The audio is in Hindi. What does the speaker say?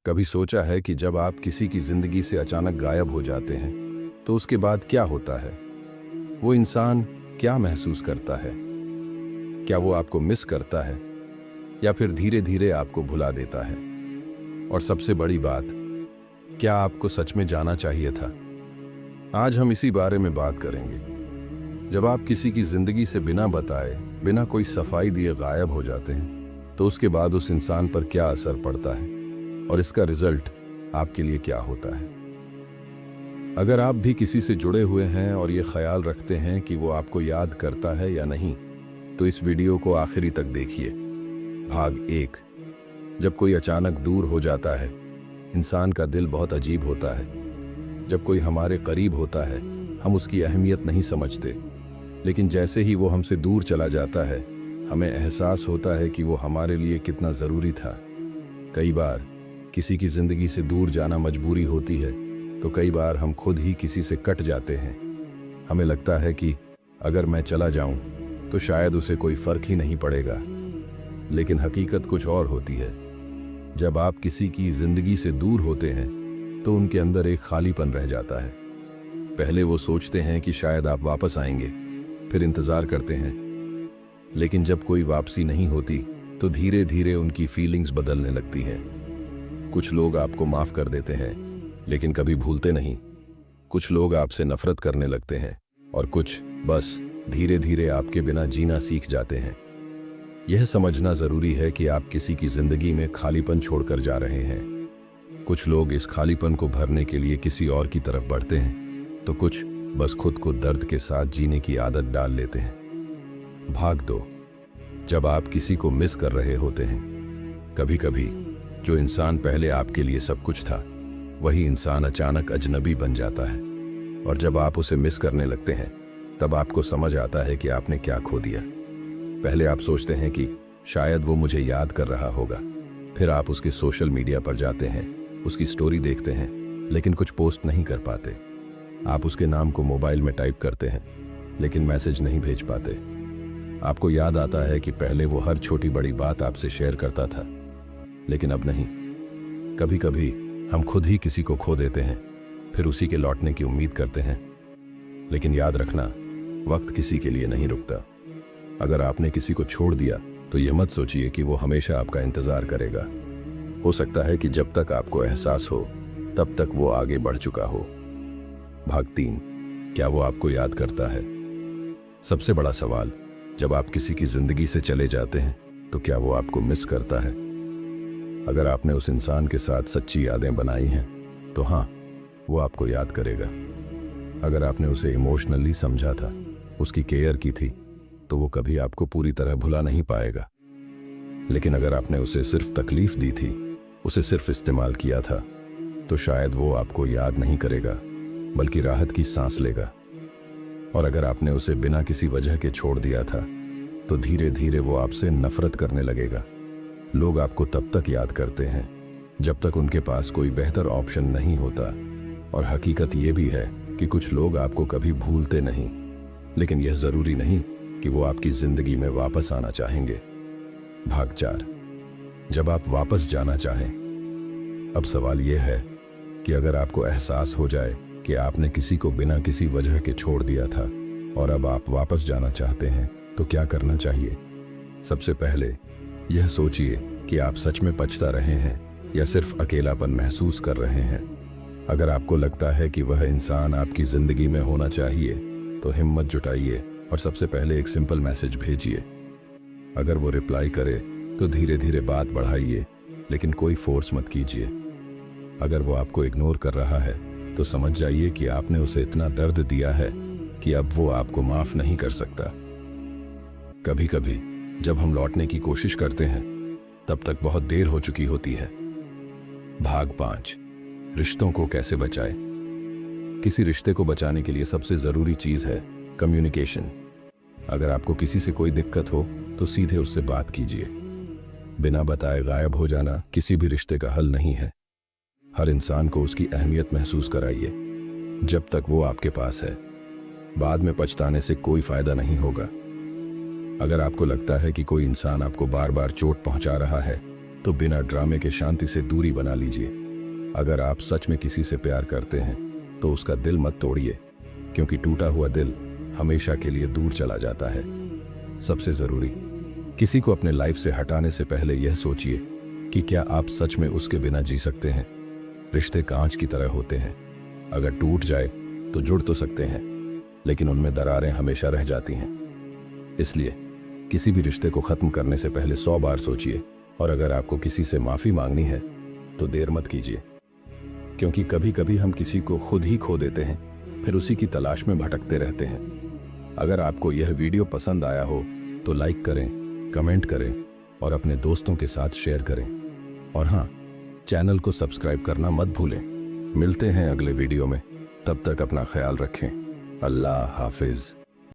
कभी सोचा है कि जब आप किसी की जिंदगी से अचानक गायब हो जाते हैं तो उसके बाद क्या होता है? वो इंसान क्या महसूस करता है? क्या वो आपको मिस करता है या फिर धीरे धीरे आपको भुला देता है? और सबसे बड़ी बात, क्या आपको सच में जाना चाहिए था? आज हम इसी बारे में बात करेंगे। जब आप किसी की जिंदगी से बिना बताए, बिना कोई सफाई दिए गायब हो जाते हैं तो उसके बाद उस इंसान पर क्या असर पड़ता है और इसका रिजल्ट आपके लिए क्या होता है। अगर आप भी किसी से जुड़े हुए हैं और ये ख्याल रखते हैं कि वो आपको याद करता है या नहीं, तो इस वीडियो को आखिरी तक देखिए। भाग 1। जब कोई अचानक दूर हो जाता है, इंसान का दिल बहुत अजीब होता है। जब कोई हमारे करीब होता है, हम उसकी अहमियत नहीं समझते, लेकिन जैसे ही वो हमसे दूर चला जाता है, हमें एहसास होता है कि वो हमारे लिए कितना ज़रूरी था। कई बार किसी की ज़िंदगी से दूर जाना मजबूरी होती है, तो कई बार हम खुद ही किसी से कट जाते हैं। हमें लगता है कि अगर मैं चला जाऊं तो शायद उसे कोई फ़र्क ही नहीं पड़ेगा, लेकिन हकीकत कुछ और होती है। जब आप किसी की ज़िंदगी से दूर होते हैं तो उनके अंदर एक खालीपन रह जाता है। पहले वो सोचते हैं कि शायद आप वापस आएंगे, फिर इंतज़ार करते हैं, लेकिन जब कोई वापसी नहीं होती तो धीरे धीरे उनकी फीलिंग्स बदलने लगती हैं। कुछ लोग आपको माफ़ कर देते हैं, लेकिन कभी भूलते नहीं। कुछ लोग आपसे नफरत करने लगते हैं और कुछ बस धीरे धीरे आपके बिना जीना सीख जाते हैं। यह समझना ज़रूरी है कि आप किसी की ज़िंदगी में खालीपन छोड़कर जा रहे हैं। कुछ लोग इस खालीपन को भरने के लिए किसी और की तरफ बढ़ते हैं, तो कुछ बस खुद को दर्द के साथ जीने की आदत डाल लेते हैं। भाग 2। जब आप किसी को मिस कर रहे होते हैं। कभी कभी जो इंसान पहले आपके लिए सब कुछ था, वही इंसान अचानक अजनबी बन जाता है, और जब आप उसे मिस करने लगते हैं तब आपको समझ आता है कि आपने क्या खो दिया। पहले आप सोचते हैं कि शायद वो मुझे याद कर रहा होगा। फिर आप उसके सोशल मीडिया पर जाते हैं, उसकी स्टोरी देखते हैं, लेकिन कुछ पोस्ट नहीं कर पाते। आप उसके नाम को मोबाइल में टाइप करते हैं, लेकिन मैसेज नहीं भेज पाते। आपको याद आता है कि पहले वो हर छोटी बड़ी बात आपसे शेयर करता था, लेकिन अब नहीं। कभी कभी हम खुद ही किसी को खो देते हैं, फिर उसी के लौटने की उम्मीद करते हैं, लेकिन याद रखना, वक्त किसी के लिए नहीं रुकता। अगर आपने किसी को छोड़ दिया तो यह मत सोचिए कि वो हमेशा आपका इंतजार करेगा। हो सकता है कि जब तक आपको एहसास हो तब तक वो आगे बढ़ चुका हो। भाग 3। क्या वो आपको याद करता है? सबसे बड़ा सवाल, जब आप किसी की जिंदगी से चले जाते हैं तो क्या वो आपको मिस करता है? अगर आपने उस इंसान के साथ सच्ची यादें बनाई हैं तो हाँ, वो आपको याद करेगा। अगर आपने उसे इमोशनली समझा था, उसकी केयर की थी, तो वो कभी आपको पूरी तरह भुला नहीं पाएगा। लेकिन अगर आपने उसे सिर्फ तकलीफ दी थी, उसे सिर्फ इस्तेमाल किया था, तो शायद वो आपको याद नहीं करेगा, बल्कि राहत की सांस लेगा। और अगर आपने उसे बिना किसी वजह के छोड़ दिया था, तो धीरे धीरे वो आपसे नफरत करने लगेगा। लोग आपको तब तक याद करते हैं जब तक उनके पास कोई बेहतर ऑप्शन नहीं होता, और हकीकत ये भी है कि कुछ लोग आपको कभी भूलते नहीं, लेकिन यह ज़रूरी नहीं कि वो आपकी ज़िंदगी में वापस आना चाहेंगे। भाग 4। जब आप वापस जाना चाहें। अब सवाल यह है कि अगर आपको एहसास हो जाए कि आपने किसी को बिना किसी वजह के छोड़ दिया था और अब आप वापस जाना चाहते हैं, तो क्या करना चाहिए? सबसे पहले यह सोचिए कि आप सच में पछता रहे हैं या सिर्फ अकेलापन महसूस कर रहे हैं। अगर आपको लगता है कि वह इंसान आपकी ज़िंदगी में होना चाहिए, तो हिम्मत जुटाइए और सबसे पहले एक सिंपल मैसेज भेजिए। अगर वो रिप्लाई करे तो धीरे धीरे बात बढ़ाइए, लेकिन कोई फोर्स मत कीजिए। अगर वो आपको इग्नोर कर रहा है तो समझ जाइए कि आपने उसे इतना दर्द दिया है कि अब वो आपको माफ़ नहीं कर सकता। कभी कभी जब हम लौटने की कोशिश करते हैं, तब तक बहुत देर हो चुकी होती है। भाग 5। रिश्तों को कैसे बचाएं? किसी रिश्ते को बचाने के लिए सबसे ज़रूरी चीज़ है कम्युनिकेशन। अगर आपको किसी से कोई दिक्कत हो तो सीधे उससे बात कीजिए। बिना बताए गायब हो जाना किसी भी रिश्ते का हल नहीं है। हर इंसान को उसकी अहमियत महसूस कराइए जब तक वो आपके पास है। बाद में पछताने से कोई फ़ायदा नहीं होगा। अगर आपको लगता है कि कोई इंसान आपको बार बार चोट पहुंचा रहा है, तो बिना ड्रामे के शांति से दूरी बना लीजिए। अगर आप सच में किसी से प्यार करते हैं तो उसका दिल मत तोड़िए, क्योंकि टूटा हुआ दिल हमेशा के लिए दूर चला जाता है। सबसे जरूरी, किसी को अपने लाइफ से हटाने से पहले यह सोचिए कि क्या आप सच में उसके बिना जी सकते हैं। रिश्ते कांच की तरह होते हैं, अगर टूट जाए तो जुड़ तो सकते हैं, लेकिन उनमें दरारें हमेशा रह जाती हैं। इसलिए किसी भी रिश्ते को खत्म करने से पहले 100 बार सोचिए, और अगर आपको किसी से माफी मांगनी है तो देर मत कीजिए, क्योंकि कभी कभी हम किसी को खुद ही खो देते हैं, फिर उसी की तलाश में भटकते रहते हैं। अगर आपको यह वीडियो पसंद आया हो तो लाइक करें, कमेंट करें और अपने दोस्तों के साथ शेयर करें। और हाँ, चैनल को सब्सक्राइब करना मत भूलें। मिलते हैं अगले वीडियो में, तब तक अपना ख्याल रखें। अल्लाह हाफिज।